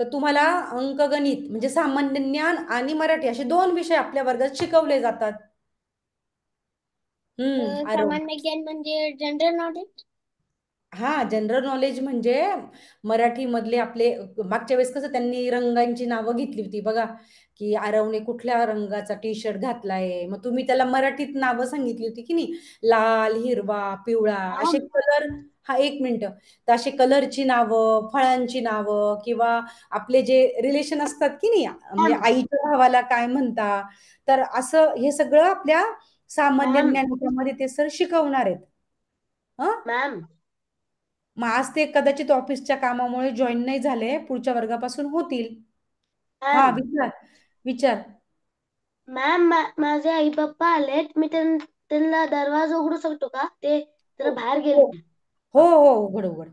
Speaker 2: तर तुम्हाला अंकगणित म्हणजे सामान्य ज्ञान आणि मराठी असे 2 विषय आपल्या वर्गात शिकवले जातात. आरव.
Speaker 1: सामान्य ज्ञान म्हणजे जनरल नॉलेज.
Speaker 2: हा जनरल नॉलेज म्हणजे मराठी मधले आपले मागच्या वेळेस कसं त्यांनी रंगांची नावं घेतली होती बघा की आरवने कुठल्या रंगाचा टी शर्ट घातलाय मग तुम्ही त्याला मराठीत नावं सांगितली होती की नाही लाल हिरवा पिवळा असे
Speaker 1: मॅम
Speaker 2: कलर. हा एक मिनिट. तर असे कलरची नावं फळांची नावं किंवा आपले जे रिलेशन असतात की नाही म्हणजे
Speaker 1: मॅम
Speaker 2: आईच्या भावाला काय म्हणता. तर असं हे सगळं आपल्या सामान्य
Speaker 1: मॅम
Speaker 2: ज्ञानामध्ये ते सर शिकवणार आहेत. हं.
Speaker 1: मॅम
Speaker 2: मग आज ते कदाचित ऑफिसच्या कामामुळे जॉईन नाही झाले पुढच्या वर्गापासून होतील. हा
Speaker 1: मॅम
Speaker 2: विचार. विचार.
Speaker 1: मॅम माझे आई पप्पा आलेत, मी त्यांना दरवाजा उघडू शकतो का? ते
Speaker 2: हो
Speaker 1: जरा बाहेर
Speaker 2: हो
Speaker 1: गेले.
Speaker 2: हो हो, उघड उघड.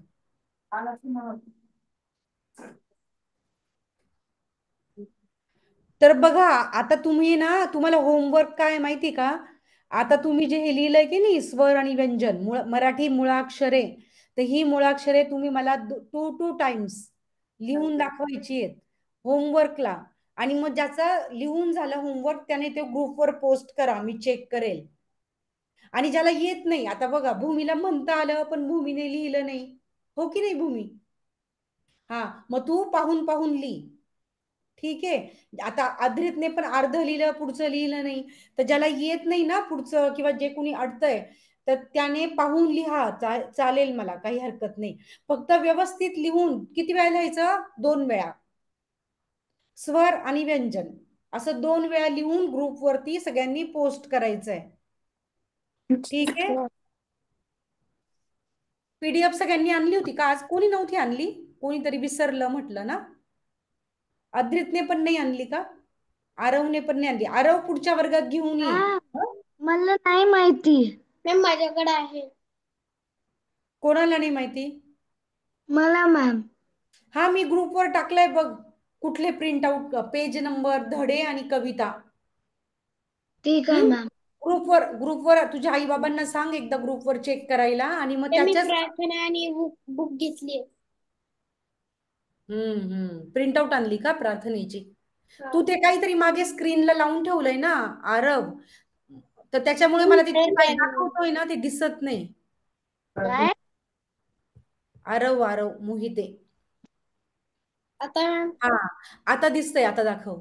Speaker 2: तर बघा आता तुम्ही ना तुम्हाला होमवर्क काय माहिती का. आता तुम्ही जे हे लिहिलंय की नाही स्वर आणि व्यंजन मराठी मुळाक्षरे. तर ही मुळाक्षरे तुम्ही मला 2 टाइम्स लिहून दाखवायची आहेत होमवर्कला. आणि मग ज्याचा लिहून झालं होमवर्क त्याने ते ग्रुपवर पोस्ट करा मी चेक करेल. आणि ज्याला येत नाही आता बघा भूमीला म्हणता आलं पण भूमीने लिहिलं नाही. हो की नाही भूमी. हा मग तू पाहून पाहून लिही. ठीक आहे. आता अद्रितने पण अर्ध लिहिलं पुढचं लिहिलं नाही. तर ज्याला येत नाही ना पुढचं किंवा जे कोणी अडतंय तर त्याने पाहून लिहा चालेल मला काही हरकत नाही. फक्त व्यवस्थित लिहून किती वेळा लिहायचं 2 वेळा. स्वर आणि व्यंजन असं 2 वेळा लिहून ग्रुपवरती सगळ्यांनी पोस्ट करायचंय. ठीक आहे. पीडीएफ सगळ्यांनी आणली होती का आज कोणी नव्हती आणली. कोणीतरी विसरलं म्हटलं ना. अद्रितने पण नाही आणली का. आरवने पण नाही आणली. आरव पुढच्या वर्गात घेऊन ये. हं?
Speaker 1: मला नाही माहिती मॅम, माझ्याकडे आहे.
Speaker 2: कोणाला नाही माहिती.
Speaker 1: मला मॅम.
Speaker 2: हा मी ग्रुपवर टाकलाय बघ. कुठले प्रिंट आउट पेज नंबर धडे आणि कविता.
Speaker 1: ठीक आहे मॅम.
Speaker 2: ग्रुपवर तुझ्या आई बाबांना सांग एकदा ग्रुपवर चेक करायला आणि मग
Speaker 1: मी
Speaker 2: त्याच्याच.
Speaker 1: प्रार्थना आणि बुक घेतली.
Speaker 2: प्रिंट आउट आणली का प्रार्थनेची. तू ते काहीतरी मागे स्क्रीनला लावून ठेवलंय ना आरव. तर त्याच्यामुळे मला ते तू काय दाखवतोय ना ते दिसत नाही.
Speaker 1: काय
Speaker 2: आरव आरव मोहिते.
Speaker 1: आता
Speaker 2: हा आता दिसतंय आता दाखव.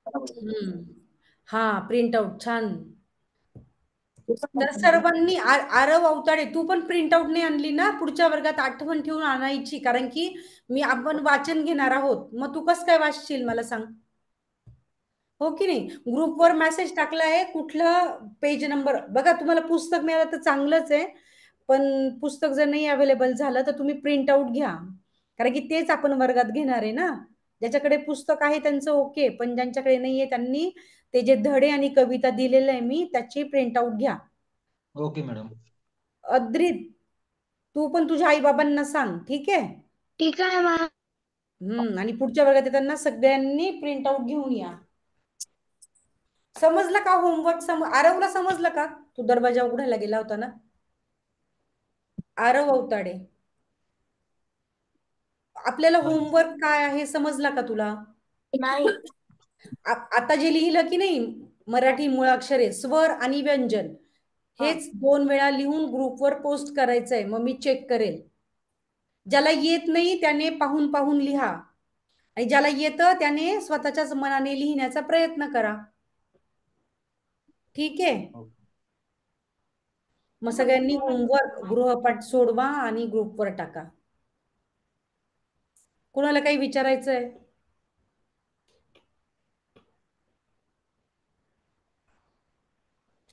Speaker 2: हम्म. हा प्रिंट आउट छान. तर सर्वांनी आरव अवताडे तू पण प्रिंट आउट नाही आणली ना पुढच्या वर्गात आठवण ठेवून आणायची कारण की आपण वाचन घेणार आहोत मग तू कसं काय वाचशील मला सांग. हो की नाही. ग्रुपवर मेसेज टाकलाय कुठलं पेज नंबर बघा तुम्हाला पुस्तक मिळालं तर चांगलंच आहे. पण पुस्तक जर नाही अवेलेबल झालं तर तुम्ही प्रिंट आउट घ्या. कारण की तेच आपण वर्गात घेणार आहे ना. ज्याच्याकडे पुस्तक आहे त्यांचं ओके पण ज्यांच्याकडे नाहीये त्यांनी ते जे धडे आणि कविता दिलेलं आहे मी त्याची प्रिंट आउट घ्या.
Speaker 4: Okay madam.
Speaker 2: अद्रित तू पण तुझ्या आई बाबांना सांग ठीक आहे.
Speaker 1: ठीक आहे मॅम.
Speaker 2: आणि पुढच्या वर्गात येताना सगळ्यांनी प्रिंट आउट घेऊन या. समजलं का होमवर्क? आरवला समजलं का? तू दरवाजा उघडायला गेला होता ना. आरव अवताडे, आपल्याला होमवर्क काय आहे समजला का तुला?
Speaker 1: नाही.
Speaker 2: आता जे लिहिलं की नाही, मराठी मुळाक्षरे, स्वर आणि व्यंजन, हेच 2 वेळा लिहून ग्रुपवर पोस्ट करायचंय. मग मी चेक करेल. ज्याला येत नाही त्याने पाहून पाहून लिहा, आणि ज्याला येतं त्याने स्वतःच्याच मनाने लिहिण्याचा प्रयत्न करा. ठीक आहे. मग सगळ्यांनी होमवर्क गृहपाठ सोडवा आणि ग्रुपवर टाका. कुणाला काही विचारायचंय?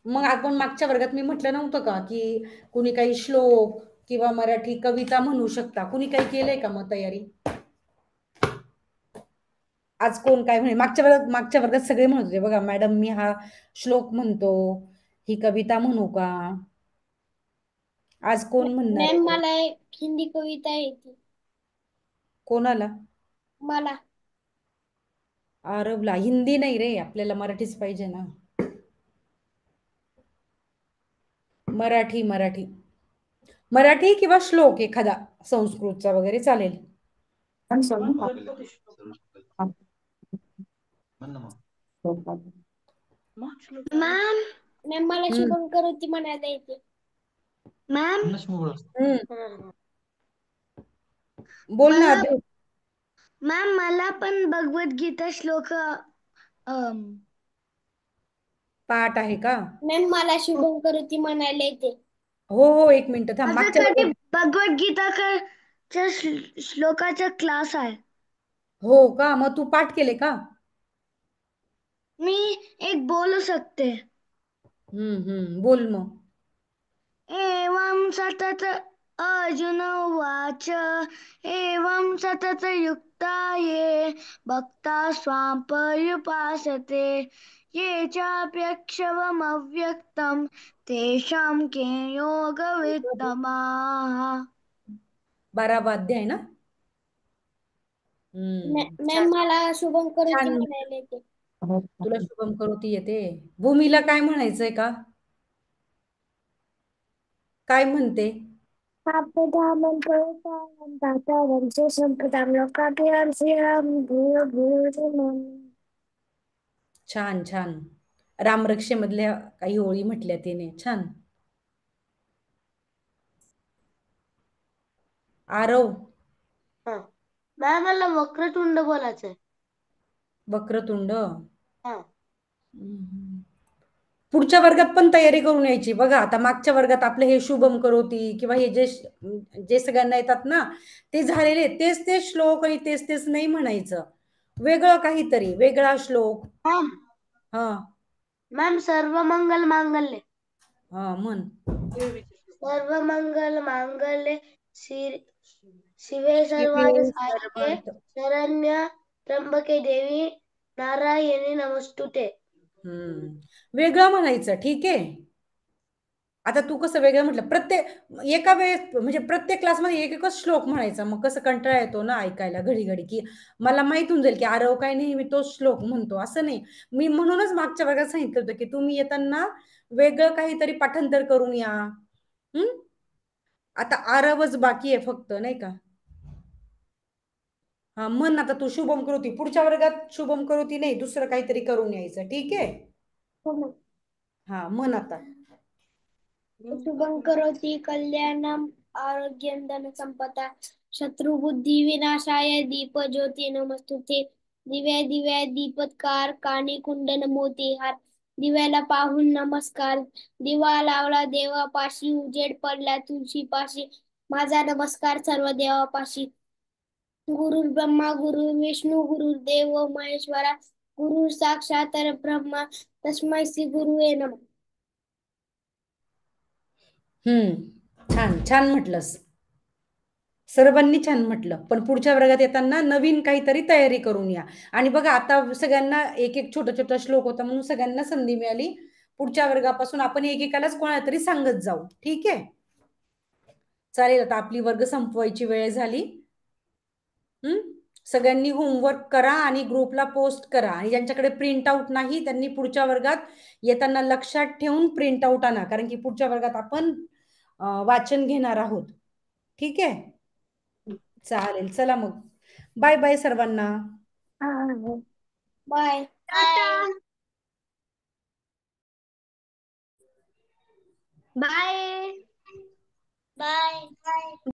Speaker 2: मग आपण मागच्या वर्गात मी म्हटलं नव्हतं का की कुणी काही श्लोक किंवा मराठी कविता म्हणू शकता? कुणी काही केलंय का मग तयारी? आज कोण काय म्हणे? मागच्या वर्गात सगळे म्हणत होते बघा, मॅडम मी हा श्लोक म्हणतो, ही कविता म्हणू का? आज कोण म्हणणार
Speaker 1: मॅम
Speaker 2: आहे?
Speaker 1: मला एक हिंदी कविता येते.
Speaker 2: कोणाला?
Speaker 1: मला.
Speaker 2: आरवला. हिंदी नाही रे, आपल्याला मराठीच पाहिजे ना. मराठी मराठी मराठी किंवा श्लोक एखादा संस्कृतचा वगैरे चालेल.
Speaker 1: मॅम मॅम मला
Speaker 2: हम्म.
Speaker 1: शुभंकर होती म्हणायला येते. मॅम
Speaker 2: बोल ना.
Speaker 1: मला मॅम मला पण भगवद्गीता श्लोक
Speaker 2: पाठ आहे का?
Speaker 1: मॅम मला शुभंकर होती म्हणायला येते.
Speaker 2: हो हो, एक मिनिट थांब. मागच्या वर्गात
Speaker 1: भगवद्गीता श्लोकाचा क्लास आहे.
Speaker 2: हो का? मग तू पाठ केले का?
Speaker 1: मी एक बोलू शकते.
Speaker 2: बोल मग.
Speaker 1: एवं सतत अर्जुन उवाच एवं सतत युक्ता ये भक्ता स्वां पर्युपासते ये चाप्यक्षरमव्यक्तं तेषां के योगवित्तमाः.
Speaker 2: 12वा अध्याय ना? छान
Speaker 1: मॅम मला शुभंकर होती
Speaker 2: छान.
Speaker 1: म्हणायला येते.
Speaker 2: तुला शुभम करोती येते. भूमीला काय म्हणायचंय का? काय म्हणते? छान छान. रामरक्षेमधल्या काही ओळी म्हटल्या तिने. छान. आरव.
Speaker 1: मॅम मला वक्रतुंड बोलायचंय.
Speaker 2: वक्रतुंड. पुढच्या वर्गात पण तयारी करून यायची बघा. आता मागच्या वर्गात आपलं हे शुभम करोती किंवा हे जे जे सगळ्यांना येतात ना, ते झालेले तेच तेच श्लोक आणि तेच तेच नाही म्हणायचं. वेगळं काहीतरी, वेगळा श्लोक. हा
Speaker 1: मॅम सर्व मंगल मांगल्य.
Speaker 2: हा म्हण.
Speaker 1: सर्व मंगल मांगल्ये शिवे सर्वार्थ
Speaker 2: शिवे
Speaker 1: साधिके
Speaker 2: सर्वार्थ.
Speaker 1: शरण्य त्र्यंबके देवी नारायणी नमस्तुते.
Speaker 2: वेगळं म्हणायचं. ठीक आहे. आता तू कसं वेगळं म्हटलं, एका वेळेस म्हणजे प्रत्येक क्लासमध्ये एक एकच श्लोक म्हणायचा. मग कसं कंटाळा येतो ना ऐकायला घडी घडी, की मला माहित होऊन जाईल की आरव काय नेहमी तोच श्लोक म्हणतो. असं नाही. मी म्हणूनच मागच्या वर्गात सांगितलं होतं की तुम्ही येताना वेगळं काहीतरी पाठांतर करून या. आता आरवच बाकी आहे फक्त, नाही का? हा म्हण आता तू शुभम करोती. पुढच्या वर्गात शुभम करोती नाही, दुसरं काहीतरी करून यायचं. ठीक आहे. हा म्हण आता.
Speaker 1: शुभं करोति कल्याणं आरोग्यं धनसम्पदा शत्रुबुद्धि विनाशाय दीपज्योती नमस्तुते. दिव्या दिव्या दीपत्कार कानी कुंडन मोतीहार दिव्याला पाहून नमस्कार. दिवा लावला देवापाशी उजेड पडला तुळशीपाशी माझा नमस्कार सर्व देवापाशी. गुरु ब्रह्मा गुरु विष्णू गुरुदेव महेश्वरा गुरु साक्षात ब्रह्मा तस्मै श्री गुरुवे नमः.
Speaker 2: छान छान म्हटलंस. सर्वांनी छान म्हटलं. पण पुढच्या वर्गात येताना नवीन काहीतरी तयारी करून या. आणि बघा आता सगळ्यांना एक एक छोटा छोटा श्लोक होता म्हणून सगळ्यांना संधी मिळाली. पुढच्या वर्गापासून आपण एकेकालाच कोणाला तरी सांगत जाऊ. ठीक आहे. चालेल. आता आपली वर्ग संपवायची वेळ झाली. सगळ्यांनी होमवर्क करा आणि ग्रुपला पोस्ट करा. आणि ज्यांच्याकडे प्रिंट आउट नाही त्यांनी पुढच्या वर्गात येताना लक्षात ठेवून प्रिंट आउट आणा, कारण की पुढच्या वर्गात आपण वाचन घेणार आहोत. ठीक आहे, चालेल. चला मग, बाय बाय सर्वांना.
Speaker 1: बाय. बाय. बाय.